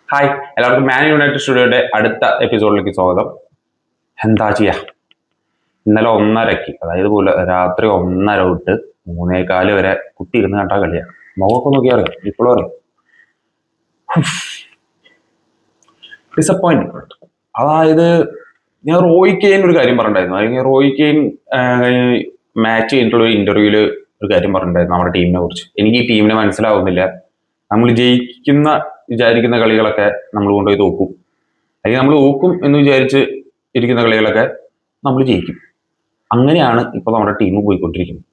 Hi, എല്ലാവർക്കും Man United സ്റ്റുഡിയോയുടെ അടുത്ത എപ്പിസോഡിലേക്ക് സ്വാഗതം. എന്താ ചെയ്യാ, ഇന്നലെ 1:30 അതായത് രാത്രി 1:30 തൊട്ട് 3:15 വരെ കുട്ടി ഇരുന്ന് കണ്ടാ കളിയാ. മുഖമൊക്കെ നോക്കി അറിയാം, ഇപ്പോഴും അറിയാം. ഡിസപ്പോയിന്റ്മെന്റ്. അതായത് ഞാൻ റോയ് കെയിൻ ഒരു കാര്യം പറഞ്ഞിട്ടുണ്ടായിരുന്നു, അല്ലെങ്കിൽ റോയ് കെയിൻ മാച്ച് കഴിഞ്ഞിട്ടുള്ള ഒരു ഇന്റർവ്യൂല് ഒരു കാര്യം പറഞ്ഞിട്ടുണ്ടായിരുന്നു നമ്മുടെ ടീമിനെ കുറിച്ച്. എനിക്ക് ഈ ടീമിനെ മനസ്സിലാവുന്നില്ല, നമ്മൾ വിചാരിക്കുന്ന കളികളൊക്കെ നമ്മൾ കൊണ്ടുപോയി തോക്കും, അല്ലെങ്കിൽ നമ്മൾ തോക്കും എന്ന് വിചാരിച്ച് ഇരിക്കുന്ന കളികളൊക്കെ നമ്മൾ ജയിക്കും. അങ്ങനെയാണ് ഇപ്പൊ നമ്മുടെ ടീം പോയിക്കൊണ്ടിരിക്കുന്നത്.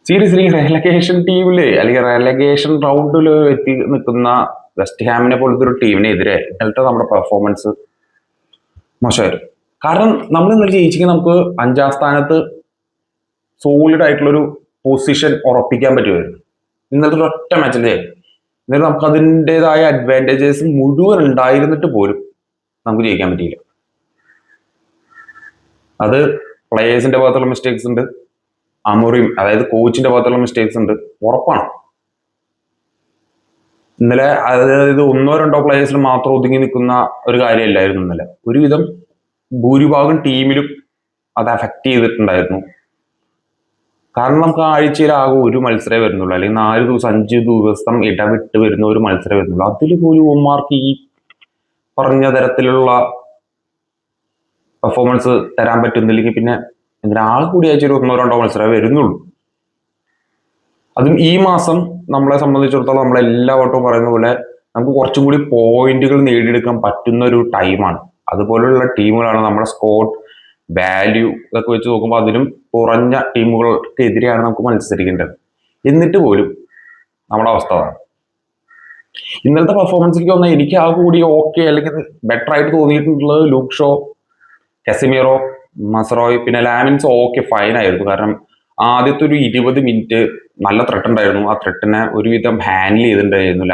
സീരിയസ്ലി റെലഗേഷൻ ടീമില് അല്ലെങ്കിൽ റെലഗേഷൻ റൗണ്ടിൽ എത്തി നിൽക്കുന്ന വെസ്റ്റ് ഹാമിനെ പോലത്തെ ഒരു ടീമിനെതിരെ ഇന്നലത്തെ നമ്മുടെ പെർഫോമൻസ് മോശമായിരുന്നു. കാരണം നമ്മൾ ഇന്നലെ ജയിച്ചെങ്കിൽ നമുക്ക് 5ാം സ്ഥാനത്ത് സോളിഡ് ആയിട്ടുള്ളൊരു പൊസിഷൻ ഉറപ്പിക്കാൻ പറ്റുമായിരുന്നു. ഇന്നലത്തെ ഒറ്റ മാച്ചിന്റെ എന്നിട്ട് നമുക്ക് അതിൻ്റെതായ അഡ്വാൻറ്റേജസ് മുഴുവൻ ഉണ്ടായിരുന്നിട്ട് പോലും നമുക്ക് ജയിക്കാൻ പറ്റിയില്ല. അത് പ്ലേയേഴ്സിന്റെ ഭാഗത്തുള്ള മിസ്റ്റേക്സ് ഉണ്ട്, അമോറിം അതായത് കോച്ചിന്റെ ഭാഗത്തുള്ള മിസ്റ്റേക്സ് ഉണ്ട്, ഉറപ്പാണ്. ഇന്നലെ അതായത് 1-2 പ്ലേയേഴ്സിൽ മാത്രം ഒതുങ്ങി നിൽക്കുന്ന ഒരു കാര്യമല്ലായിരുന്നു ഇന്നലെ. ഒരുവിധം ഭൂരിഭാഗം ടീമിലും അത് അഫക്റ്റ് ചെയ്തിട്ടുണ്ടായിരുന്നു. കാരണം നമുക്ക് ആഴ്ചയിൽ ആകെ ഒരു മത്സരമേ വരുന്നുള്ളൂ, അല്ലെങ്കിൽ 4 ദിവസം 5 ദിവസം ഇടവിട്ട് വരുന്ന ഒരു മത്സരം വരുന്നുള്ളൂ. അതിൽ പോലും ഉമ്മാർക്ക് ഈ പറഞ്ഞ തരത്തിലുള്ള പെർഫോമൻസ് തരാൻ പറ്റുന്നില്ലെങ്കിൽ പിന്നെ ആകെ കൂടി ആഴ്ചയിൽ 1-2 മത്സരമേ വരുന്നുള്ളൂ. അതും ഈ മാസം നമ്മളെ സംബന്ധിച്ചിടത്തോളം നമ്മൾ എല്ലാ വട്ടവും പറയുന്ന പോലെ നമുക്ക് കുറച്ചും കൂടി പോയിന്റുകൾ നേടിയെടുക്കാൻ പറ്റുന്ന ഒരു ടൈമാണ്. അതുപോലുള്ള ടീമുകളാണ് നമ്മുടെ സ്കോഡ് വാല്യൂ ഇതൊക്കെ വെച്ച് നോക്കുമ്പോൾ അതിനും കുറഞ്ഞ ടീമുകൾക്കെതിരെയാണ് നമുക്ക് മത്സരിക്കേണ്ടത്. എന്നിട്ട് പോലും നമ്മുടെ അവസ്ഥ അതാണ്. ഇന്നലത്തെ പെർഫോമൻസിലേക്ക് വന്നാൽ എനിക്ക് ആ കൂടി ഓക്കെ അല്ലെങ്കിൽ ബെറ്റർ ആയിട്ട് തോന്നിയിട്ടുള്ളത് ലൂക്ക് ഷോ, കസിമിറോ, മസറോയ്, പിന്നെ ലാമിൻസ് ഓക്കെ ഫൈൻ ആയിരുന്നു. കാരണം ആദ്യത്തെ ഒരു 20 മിനിറ്റ് നല്ല ത്രെട്ട് ഉണ്ടായിരുന്നു. ആ ത്രെട്ടിനെ ഒരുവിധം ഹാൻഡിൽ ചെയ്തിട്ടുണ്ടായിരുന്നു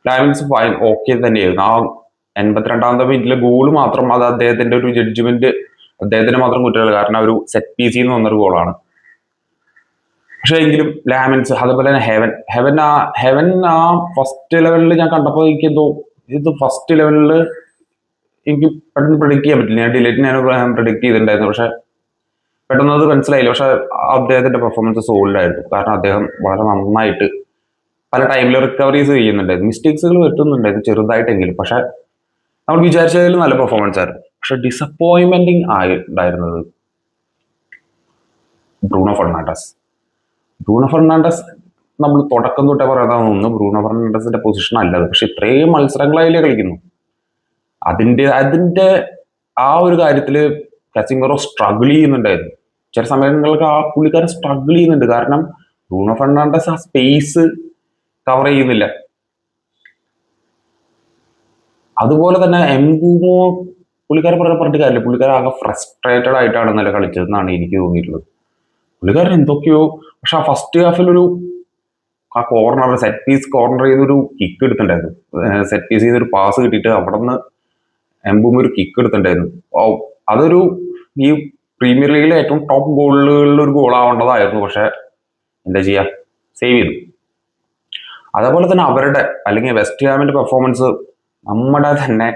ലാമിൻസ് ഫൈൻ ഓക്കെ തന്നെയായിരുന്നു. ആ 82ാമത്തെ മിനിറ്റിലെ ഗോള് മാത്രം അത് അദ്ദേഹത്തിന്റെ ഒരു ജഡ്ജ്മെന്റ്, അദ്ദേഹത്തിന് മാത്രം കുറ്റമല്ല, കാരണം ഒരു സെറ്റ് പീസിൽ നിന്ന് വന്നൊരു ഗോളാണ്. പക്ഷെ എങ്കിലും ലാമിൻസ്, അതുപോലെ തന്നെ ഹെവൻ ആ ഫസ്റ്റ് ലെവലിൽ ഞാൻ കണ്ടപ്പോൾ എനിക്ക് എന്തോ ഇത് ഫസ്റ്റ് ലെവലിൽ എനിക്ക് പെട്ടെന്ന് പ്രെഡിക്റ്റ് ചെയ്യാൻ പറ്റില്ല. ഞാൻ ഡിലേറ്റിനാണ് പ്രെഡിക്റ്റ് ചെയ്തിട്ടുണ്ടായിരുന്നു, പക്ഷെ പെട്ടെന്ന് അത് മനസ്സിലായില്ല. പക്ഷെ അദ്ദേഹത്തിന്റെ പെർഫോമൻസ് സോളിഡ് ആയിരുന്നു. കാരണം അദ്ദേഹം വളരെ നന്നായിട്ട് പല ടൈമിൽ റിക്കവറീസ് ചെയ്യുന്നുണ്ടായിരുന്നു, മിസ്റ്റേക്സുകൾ വരുത്തുന്നുണ്ടായിരുന്നു ചെറുതായിട്ടെങ്കിലും. പക്ഷെ നമ്മൾ വിചാരിച്ചതിൽ നല്ല പെർഫോമൻസ് ആയിരുന്നു. പക്ഷെ ഡിസപ്പോയിന്റ്മെന്റിങ് ആയിട്ടുണ്ടായിരുന്നത് ബ്രൂണോ ഫെർണാണ്ടസ് നമ്മൾ തുടക്കം തൊട്ടേ പറയാൻ തോന്നുന്നു ബ്രൂണോ ഫെർണാണ്ടസിന്റെ പൊസിഷൻ അല്ലത്. പക്ഷെ ഇത്രയും മത്സരങ്ങളായില്ലേ കളിക്കുന്നു. അതിന്റെ ആ ഒരു കാര്യത്തില് കസിമിറോ സ്ട്രഗിൾ ചെയ്യുന്നുണ്ടായിരുന്നു. ചില സമയങ്ങൾക്ക് ആ പുള്ളിക്കാരൻ സ്ട്രഗിൾ ചെയ്യുന്നുണ്ട്. കാരണം ബ്രൂണോ ഫെർണാണ്ടസ് ആ സ്പേസ് കവർ ചെയ്യുന്നില്ല. അതുപോലെ തന്നെ എംബൂമോ പുള്ളിക്കാരൻ പറഞ്ഞിട്ട് കാര്യമില്ല, പുള്ളിക്കാരൻ ആകെ ഫ്രസ്ട്രേറ്റഡ് ആയിട്ടാണ് ഇന്നലെ കളിച്ചതെന്നാണ് എനിക്ക് തോന്നിയിട്ടുള്ളത്. പുള്ളിക്കാരൻ എന്തൊക്കെയോ, പക്ഷെ ആ ഫസ്റ്റ് ഹാഫിൽ ആ കോർണർ സെറ്റ് പീസ് കോർണർ ചെയ്തൊരു കിക്ക് എടുത്തിട്ടുണ്ടായിരുന്നു. സെറ്റ് പീസ് ചെയ്തൊരു പാസ് കിട്ടിയിട്ട് അവിടെ നിന്ന് എംബൂമോ ഒരു കിക്ക് എടുത്തിട്ടുണ്ടായിരുന്നു. അതൊരു ഈ പ്രീമിയർ ലീഗിലെ ഏറ്റവും ടോപ്പ് ഗോളുകളിൽ ഒരു ഗോളാവേണ്ടതായിരുന്നു. പക്ഷെ എന്താ ചെയ്യാ, സേവ് ചെയ്തു. അതേപോലെ തന്നെ അവരുടെ അല്ലെങ്കിൽ വെസ്റ്റ് ഹാമിന്റെ പെർഫോമൻസ്, നമ്മുടെ തന്നെ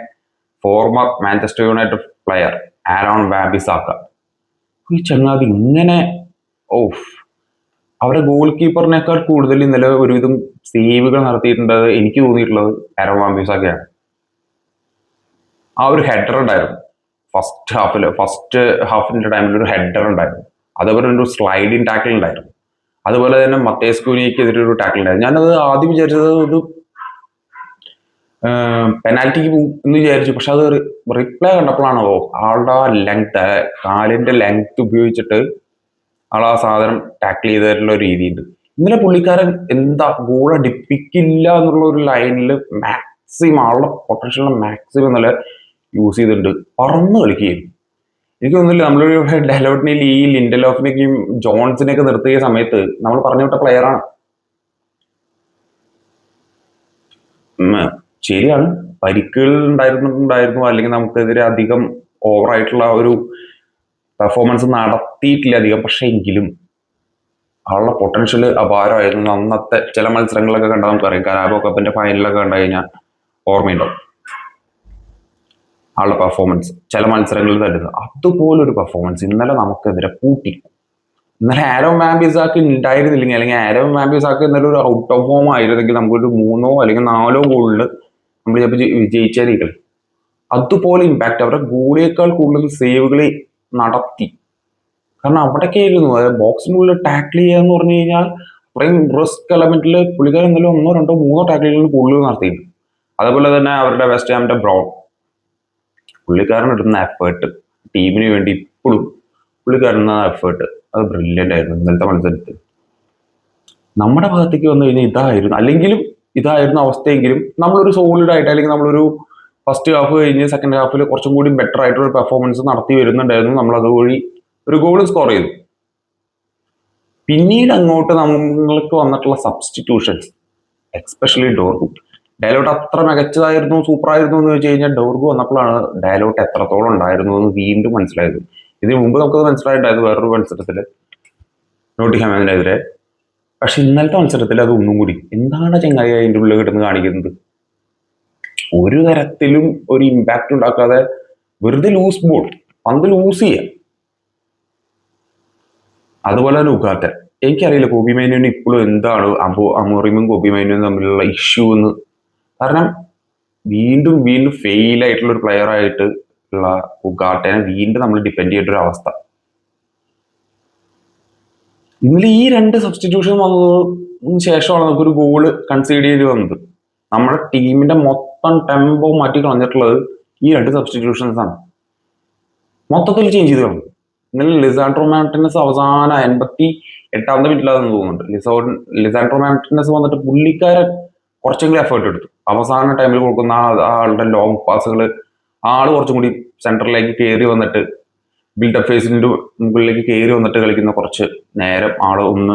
former Manchester United player Aaron Wan Bissaka, ഈ ചങ്ങാതി ഇങ്ങനെ അവരുടെ ഗോൾ കീപ്പറിനേക്കാൾ കൂടുതൽ ഇന്നലെ ഒരുവിധം സേവുകൾ നടത്തിയിട്ടുള്ളത് എനിക്ക് തോന്നിയിട്ടുള്ളത് ആരോൺ വാബിസാക്കയാണ്. ആ ഒരു ഹെഡർ ഉണ്ടായിരുന്നു ഫസ്റ്റ് ഹാഫിന്റെ ടൈമിൽ ഒരു ഹെഡർ ഉണ്ടായിരുന്നു. അതേപോലെ ഒരു സ്ലൈഡിങ് ടാക്കിൾ ഉണ്ടായിരുന്നു. അതുപോലെ തന്നെ മത്തേസ് കൂനിക്കെതിരെ ഒരു ടാക്കിൾ ഉണ്ടായിരുന്നു. ഞാനത് ആദ്യം വിചാരിച്ചത് ഒരു പെനാൽറ്റിക്ക് പോകും എന്ന് വിചാരിച്ചു. പക്ഷെ അത് റിപ്ലൈ കണ്ടപ്പോഴാണ് ആളുടെ ആ ലെങ്ത്, കാലിന്റെ ലെങ്ത് ഉപയോഗിച്ചിട്ട് ആൾ ആ സാധനം ടാക്കിൾ ചെയ്തിട്ടുള്ള ഒരു രീതിയുണ്ട്. ഇന്നലെ പുള്ളിക്കാരൻ എന്താ ഗോൾ അടിപ്പിക്കില്ല എന്നുള്ള ഒരു ലൈനിൽ മാക്സിമം ആളുടെ പൊട്ടൻഷ്യൽ മാക്സിമം ഇന്നലെ യൂസ് ചെയ്തിട്ടുണ്ട്. പറന്ന് കളിക്കുകയും എനിക്ക് തോന്നുന്നില്ല നമ്മളൊരു ഡെലോട്ടിനെയും ഈ ലിൻഡലോഫിനെയൊക്കെയും ജോൺസിനെയൊക്കെ നിർത്തിയ സമയത്ത് നമ്മൾ പറഞ്ഞു വിട്ട പ്ലെയറാണ്. ശരിയാണ്, പരിക്കുകൾ ഉണ്ടായിരുന്നു, അല്ലെങ്കിൽ നമുക്കെതിരെ അധികം ഓവറായിട്ടുള്ള ഒരു പെർഫോമൻസ് നടത്തിയിട്ടില്ല അധികം. പക്ഷെ എങ്കിലും ആളുടെ പൊട്ടൻഷ്യൽ അപാരമായിരുന്നു. അന്നത്തെ ചില മത്സരങ്ങളൊക്കെ കണ്ടാൽ നമുക്കറിയാം. കരാബോ കപ്പിന്റെ ഫൈനലൊക്കെ കണ്ടു കഴിഞ്ഞാൽ ഓർമ്മയുണ്ടാവും ആളുടെ പെർഫോമൻസ്, ചില മത്സരങ്ങളിൽ തരുന്നത്. അതുപോലൊരു പെർഫോമൻസ് ഇന്നലെ നമുക്കെതിരെ പൂട്ടി. ഇന്നലെ ആരോൺ വാൻ-ബിസാക്ക് ഉണ്ടായിരുന്നില്ലെങ്കിൽ, അല്ലെങ്കിൽ ആരോൺ വാൻ-ബിസാക്ക് ഇന്നലെ ഒരു ഔട്ട് ഓഫ് ഫോം ആയിരുന്നെങ്കിൽ നമുക്കൊരു 3 അല്ലെങ്കിൽ 4 ഗോളിൽ നമ്മൾ ചിലപ്പോൾ വിജയിച്ചായിരിക്കും. അതുപോലെ ഇമ്പാക്ട് അവരുടെ ഗോളിയേക്കാൾ കൂടുതൽ സേവുകൾ നടത്തി. കാരണം അവിടേക്ക് ആയിരുന്നു, അതായത് ബോക്സിനുള്ളിൽ ടാക്കിൾ ചെയ്യാന്ന് പറഞ്ഞു കഴിഞ്ഞാൽ അത്രയും റിസ്ക് എലമെന്റിൽ പുള്ളിക്കാരൻ ഇന്നലെ 1, 2, 3 ടാക്കിളുകൾ കൂടുതൽ നടത്തിയിട്ടുണ്ട്. അതേപോലെ തന്നെ അവരുടെ വെസ്റ്റ് ഹാമിന്റെ ബ്രൗൺ, പുള്ളിക്കാരൻ ഇടുന്ന എഫേർട്ട് ടീമിന് വേണ്ടി ഇപ്പോഴും പുള്ളിക്കാരൻ എഫേർട്ട് അത് ബ്രില്യൻ്റ് ആയിരുന്നു ഇന്നലത്തെ മത്സരത്തിൽ. നമ്മുടെ ഭാഗത്തേക്ക് വന്നു കഴിഞ്ഞാൽ ഇതായിരുന്നു, അല്ലെങ്കിലും ഇതായിരുന്നു അവസ്ഥയെങ്കിലും നമ്മളൊരു സോളിഡ് ആയിട്ട്, അല്ലെങ്കിൽ നമ്മളൊരു ഫസ്റ്റ് ഹാഫ് കഴിഞ്ഞ് സെക്കൻഡ് ഹാഫിൽ കുറച്ചും കൂടി ബെറ്റർ ആയിട്ടുള്ള പെർഫോമൻസ് നടത്തി വരുന്നുണ്ടായിരുന്നു. നമ്മൾ അതുവഴി ഒരു ഗോൾ സ്കോർ ചെയ്തു. പിന്നീട് അങ്ങോട്ട് നമ്മൾക്ക് വന്നിട്ടുള്ള സബ്സ്റ്റിറ്റ്യൂഷൻസ്, എക്സ്പെഷ്യലി ഡോർഗു. ഡയലോട്ട് അത്ര മികച്ചതായിരുന്നു, സൂപ്പർ ആയിരുന്നു എന്ന് വെച്ച് കഴിഞ്ഞാൽ ഡോർഗു വന്നപ്പോഴാണ് ഡയലോട്ട് എത്രത്തോളം ഉണ്ടായിരുന്നു എന്ന് വീണ്ടും മനസ്സിലായത്. ഇതിനു മുമ്പ് നമുക്കത് മനസ്സിലായിട്ടുണ്ടായത് വേറൊരു മത്സരത്തിൽ നോട്ടിംഗ്ഹാമിനെതിരെ. പക്ഷെ ഇന്നലത്തെ മത്സരത്തിൽ അത് ഒന്നും കൂടി, എന്താണ് ചെങ്ങായി അതിൻ്റെ ഉള്ളിൽ കിടന്ന് കാണിക്കുന്നത്? ഒരു തരത്തിലും ഒരു ഇമ്പാക്ട് ഉണ്ടാക്കാതെ വെറുതെ ലൂസ് ബോൾ, പന്ത് ലൂസ് ചെയ്യാം. അതുപോലെ തന്നെ ഉഗാർട്ടെ, എനിക്കറിയില്ല കോബി മൈനുവിന് ഇപ്പോഴും എന്താണ് അമോറിമും കോബി മൈനുവും തമ്മിലുള്ള ഇഷ്യൂ എന്ന്. കാരണം വീണ്ടും വീണ്ടും ഫെയിൽ ആയിട്ടുള്ള ഒരു പ്ലെയർ ആയിട്ട് ഉള്ള ഉഗാർട്ടെനെ വീണ്ടും നമ്മൾ ഡിപ്പെൻഡ് ചെയ്യേണ്ട ഒരു അവസ്ഥ. ഇന്നലെ ഈ 2 സബ്സ്റ്റിറ്റ്യൂഷൻ വന്നതിന് ശേഷമാണ് നമുക്കൊരു ഗോള് കൺസീഡ് ചെയ്ത് വന്നത്. നമ്മുടെ ടീമിന്റെ മൊത്തം ടെമ്പോ മാറ്റി കളഞ്ഞിട്ടുള്ളത് ഈ 2 സബ്സ്റ്റിറ്റ്യൂഷൻസ് ആണ്. മൊത്തത്തിൽ ചേഞ്ച് ചെയ്ത് കളഞ്ഞു. ഇന്നലെ ലിസാൻഡ്രോ മാർട്ടിനസ് അവസാന 88ാമത്തെ മിനിറ്റിലാണെന്ന് തോന്നുന്നുണ്ട്. ലിസാൻഡ്രോ മാർട്ടിനസ് വന്നിട്ട് പുള്ളിക്കാരൻ കുറച്ചെങ്കിലും എഫേർട്ട് എടുത്തു. അവസാന ടൈമിൽ കൊടുക്കുന്ന ആളുടെ ലോങ് പാസുകൾ, ആള് കുറച്ചും കൂടി സെന്ററിലേക്ക് കയറി വന്നിട്ട് ബിൽഡപ്പ് ഫേസിന്റെ മുകളിലേക്ക് കയറി വന്നിട്ട് കളിക്കുന്ന കുറച്ച് നേരം ആള് ഒന്ന്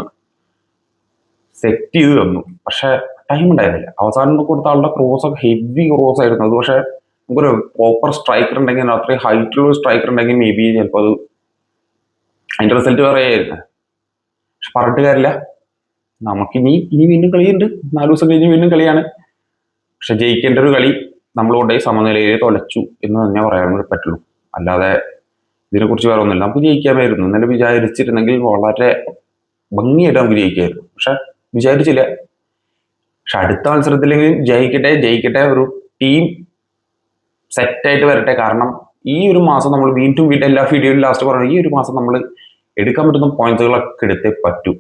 സെറ്റ് ചെയ്ത് തന്നു. പക്ഷെ ടൈം ഉണ്ടായിരുന്നില്ല. അവസാനം കൊടുത്ത ആളുടെ ക്രോസ് ഒക്കെ ഹെവി ക്രോസ് ആയിരുന്നു. അത് പക്ഷെ നമുക്കൊരു പ്രോപ്പർ സ്ട്രൈക്കർ ഉണ്ടെങ്കിൽ, അത്രയും ഹൈറ്റുള്ള സ്ട്രൈക്കർ ഉണ്ടെങ്കിൽ മേ ബി ചിലപ്പോൾ അത് അതിന്റെ റിസൾട്ട് പറയായിരുന്നു. പക്ഷെ പറഞ്ഞിട്ട് കാര്യമില്ല, നമുക്കിനി വീണ്ടും കളിയുണ്ട്. 4 ദിവസം കഴിഞ്ഞ് വീണ്ടും കളിയാണ്. പക്ഷെ ജയിക്കേണ്ട ഒരു കളി നമ്മൾ കൊണ്ടുപോയി സമനിലയിൽ തൊലച്ചു എന്ന് തന്നെ പറയാൻ പറ്റുള്ളൂ. അല്ലാതെ ഇതിനെക്കുറിച്ച് വേറെ ഒന്നുമില്ല. നമുക്ക് ജയിക്കാമായിരുന്നു. ഇന്നലെ വിചാരിച്ചിരുന്നെങ്കിൽ വളരെ ഭംഗിയായിട്ട് നമുക്ക് ജയിക്കായിരുന്നു. പക്ഷെ വിചാരിച്ചില്ല. പക്ഷെ അടുത്ത മത്സരത്തിലെങ്കിലും ജയിക്കട്ടെ, ഒരു ടീം സെറ്റായിട്ട് വരട്ടെ. കാരണം ഈ ഒരു മാസം നമ്മൾ വീണ്ടും എല്ലാ വീഡിയോയിലും ലാസ്റ്റ് പറയുന്നത്, ഈ ഒരു മാസം നമ്മൾ എടുക്കാൻ പറ്റുന്ന പോയിന്റുകളൊക്കെ എടുത്തേ പറ്റൂ.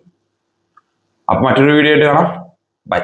അപ്പൊ മറ്റൊരു വീഡിയോ ആയിട്ട് കാണാം. ബൈ.